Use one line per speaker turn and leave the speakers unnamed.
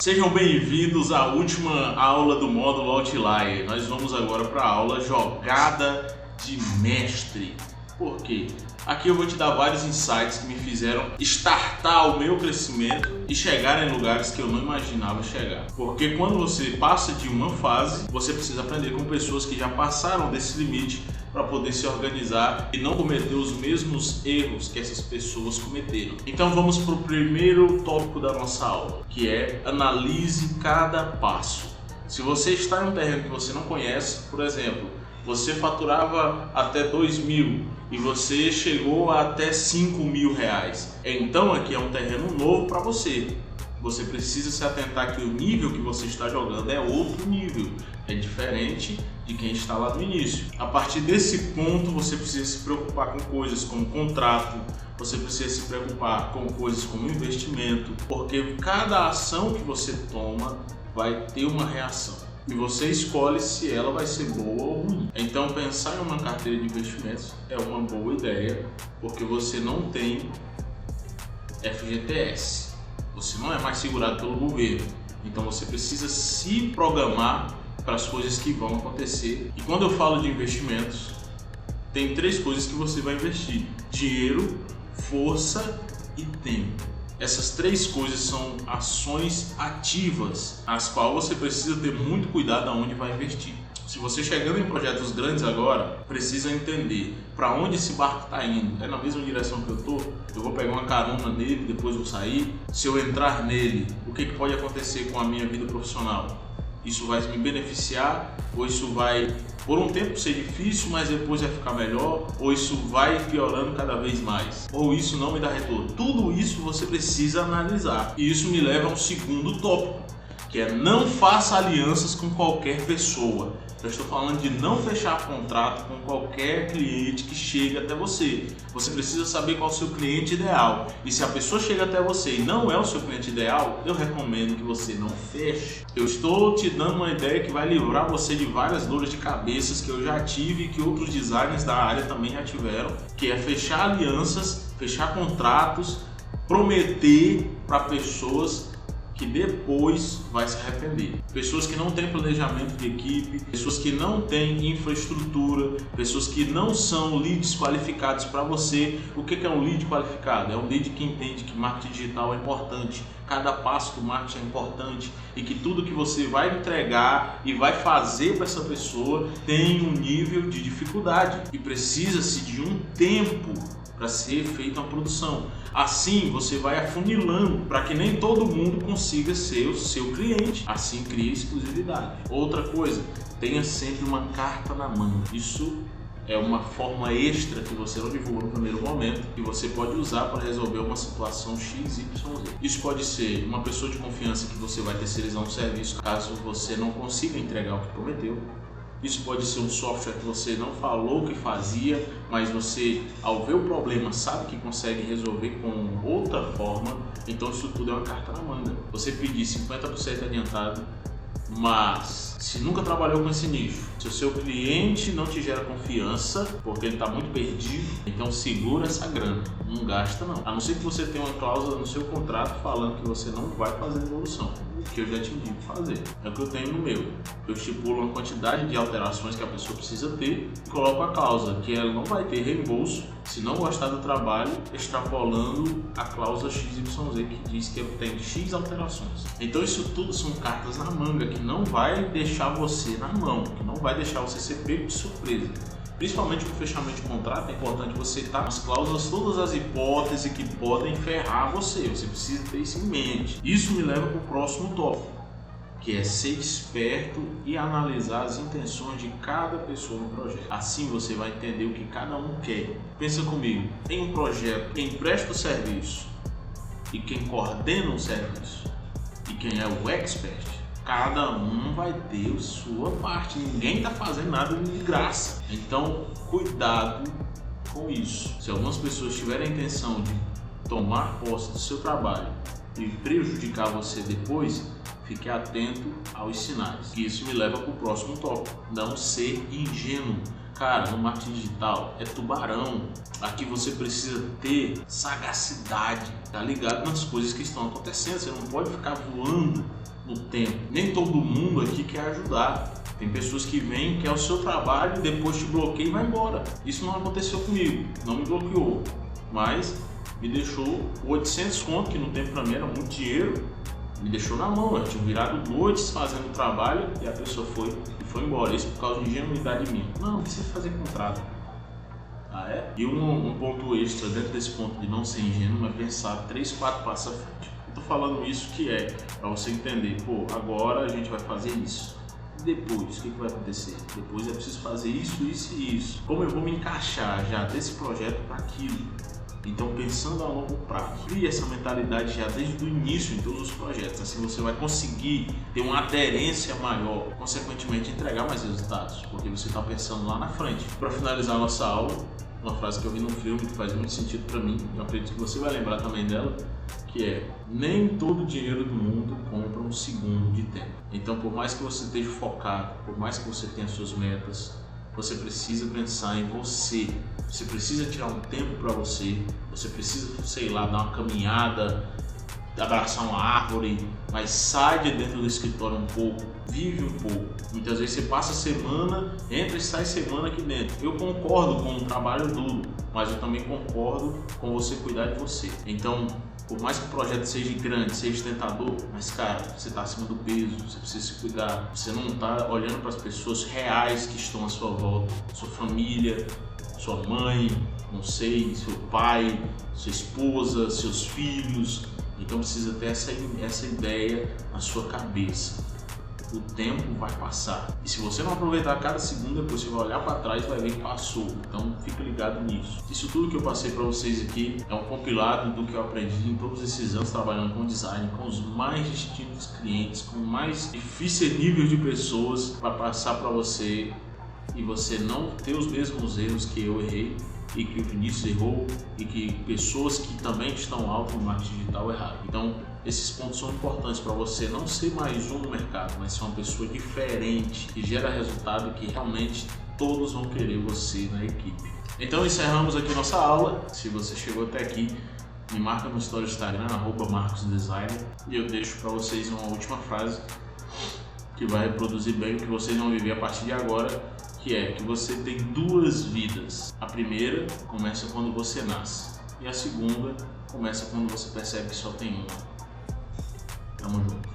Sejam bem-vindos à última aula do módulo Outlier. Nós vamos agora para a aula Jogada de Mestre. Por quê? Aqui eu vou te dar vários insights que me fizeram startar o meu crescimento e chegar em lugares que eu não imaginava chegar. Porque quando você passa de uma fase, você precisa aprender com pessoas que já passaram desse limite para poder se organizar e não cometer os mesmos erros que essas pessoas cometeram. Então vamos para o primeiro tópico da nossa aula, que é analise cada passo. Se você está em um terreno que você não conhece, por exemplo, você faturava até 2.000 e você chegou a até 5.000 reais. Então aqui é um terreno novo para você. Você precisa se atentar que o nível que você está jogando é outro nível, é diferente de quem está lá no início. A partir desse ponto você precisa se preocupar com coisas como contrato, você precisa se preocupar com coisas como investimento, porque cada ação que você toma vai ter uma reação. E você escolhe se ela vai ser boa ou ruim. Então pensar em uma carteira de investimentos é uma boa ideia, porque você não tem FGTS. Você não é mais segurado pelo governo. Então você precisa se programar para as coisas que vão acontecer. E quando eu falo de investimentos, tem 3 coisas que você vai investir: dinheiro, força e tempo. Essas 3 coisas são ações ativas, as quais você precisa ter muito cuidado aonde vai investir. Se você chegando em projetos grandes agora, precisa entender para onde esse barco está indo. É na mesma direção que eu estou? Eu vou pegar uma carona nele, depois vou sair. Se eu entrar nele, o que pode acontecer com a minha vida profissional? Isso vai me beneficiar? Ou isso vai, por um tempo, ser difícil, mas depois vai ficar melhor? Ou isso vai piorando cada vez mais? Ou isso não me dá retorno? Tudo isso você precisa analisar. E isso me leva a um segundo tópico, que é não faça alianças com qualquer pessoa. Eu estou falando de não fechar contrato com qualquer cliente que chega até você. Você precisa saber qual é o seu cliente ideal. E se a pessoa chega até você e não é o seu cliente ideal, eu recomendo que você não feche. Eu estou te dando uma ideia que vai livrar você de várias dores de cabeça que eu já tive e que outros designers da área também já tiveram, que é fechar alianças, fechar contratos, prometer para pessoas que depois vai se arrepender. Pessoas que não têm planejamento de equipe, pessoas que não têm infraestrutura, pessoas que não são leads qualificados para você. O que é um lead qualificado? É um lead que entende que marketing digital é importante, cada passo do marketing é importante e que tudo que você vai entregar e vai fazer para essa pessoa tem um nível de dificuldade e precisa-se de um tempo para ser feita uma produção. Assim você vai afunilando para que nem todo mundo consiga ser o seu cliente. Assim cria exclusividade. Outra coisa, tenha sempre uma carta na manga. Isso é uma forma extra que você não divulgou no primeiro momento que você pode usar para resolver uma situação XYZ. Isso pode ser uma pessoa de confiança que você vai terceirizar um serviço caso você não consiga entregar o que prometeu. Isso pode ser um software que você não falou que fazia, mas você, ao ver o problema, sabe que consegue resolver com outra forma. Então isso tudo é uma carta na manga. Você pedir 50% adiantado, mas se nunca trabalhou com esse nicho, se o seu cliente não te gera confiança, porque ele está muito perdido, então segura essa grana, não gasta não. A não ser que você tenha uma cláusula no seu contrato falando que você não vai fazer devolução, que eu já te indico fazer. É o que eu tenho no meu. Eu estipulo uma quantidade de alterações que a pessoa precisa ter e coloco a cláusula que ela não vai ter reembolso se não gostar do trabalho, extrapolando a cláusula XYZ que diz que eu tenho X alterações. Então isso tudo são cartas na manga que não vai deixar você na mão, que não vai deixar você ser pego de surpresa. Principalmente com o fechamento de contrato, é importante você estar nas cláusulas todas as hipóteses que podem ferrar você. Você precisa ter isso em mente. Isso me leva para o próximo tópico, que é ser esperto e analisar as intenções de cada pessoa no projeto. Assim você vai entender o que cada um quer. Pensa comigo, em um projeto, quem presta o serviço e quem coordena o serviço e quem é o expert, cada um vai ter a sua parte, ninguém está fazendo nada de graça. Então, cuidado com isso. Se algumas pessoas tiverem a intenção de tomar posse do seu trabalho e prejudicar você depois, fique atento aos sinais. Isso me leva para o próximo tópico, não ser ingênuo. Cara, no marketing digital é tubarão. Aqui você precisa ter sagacidade, tá ligado nas coisas que estão acontecendo. Você não pode ficar voando tempo. Nem todo mundo aqui quer ajudar. Tem pessoas que vêm, quer o seu trabalho e depois te bloqueia e vai embora. Isso não aconteceu comigo, não me bloqueou, mas me deixou 800 conto, que no tempo pra mim era muito dinheiro, me deixou na mão. Eu tinha virado noites fazendo o trabalho e a pessoa foi embora. Isso por causa de ingenuidade minha. Não precisa fazer contrato. Ah, é? E um ponto extra dentro desse ponto de não ser ingênuo é pensar 3, 4 passos à frente. Eu tô falando isso que é para você entender, pô, agora a gente vai fazer isso. E depois, o que vai acontecer? Depois é preciso fazer isso, isso e isso. Como eu vou me encaixar já desse projeto para aquilo? Então, pensando a longo prazo, crie essa mentalidade já desde o início em todos os projetos. Assim você vai conseguir ter uma aderência maior, consequentemente entregar mais resultados, porque você está pensando lá na frente. Para finalizar a nossa aula, uma frase que eu vi num filme que faz muito sentido para mim, eu acredito que você vai lembrar também dela, que é: nem todo o dinheiro do mundo compra um segundo de tempo. Então, por mais que você esteja focado, por mais que você tenha suas metas, você precisa pensar em você. Você precisa tirar um tempo para você. Você precisa, sei lá, dar uma caminhada, abraçar uma árvore, mas sai de dentro do escritório um pouco, vive um pouco. Muitas vezes você passa semana, entra e sai semana aqui dentro. Eu concordo com um trabalho duro, mas eu também concordo com você cuidar de você. Então, por mais que o projeto seja grande, seja tentador, mas cara, você está acima do peso, você precisa se cuidar. Você não está olhando para as pessoas reais que estão à sua volta, sua família, sua mãe, não sei, seu pai, sua esposa, seus filhos. Então precisa ter essa ideia na sua cabeça. O tempo vai passar. E se você não aproveitar cada segundo, depois você vai olhar para trás e vai ver que passou. Então fica ligado nisso. Isso tudo que eu passei para vocês aqui é um compilado do que eu aprendi em todos esses anos trabalhando com design, com os mais distintos clientes, com mais difíceis níveis de pessoas, para passar para você e você não ter os mesmos erros que eu errei, e que o Vinícius errou, e que pessoas que também estão alto no marketing digital erraram. Então, esses pontos são importantes para você não ser mais um no mercado, mas ser uma pessoa diferente, que gera resultado e que realmente todos vão querer você na equipe. Então, encerramos aqui nossa aula. Se você chegou até aqui, me marca no story do Instagram, @marcosdesigner, e eu deixo para vocês uma última frase que vai reproduzir bem o que vocês vão viver a partir de agora, que é que você tem 2 vidas. A primeira começa quando você nasce e a segunda começa quando você percebe que só tem uma. Tamo junto.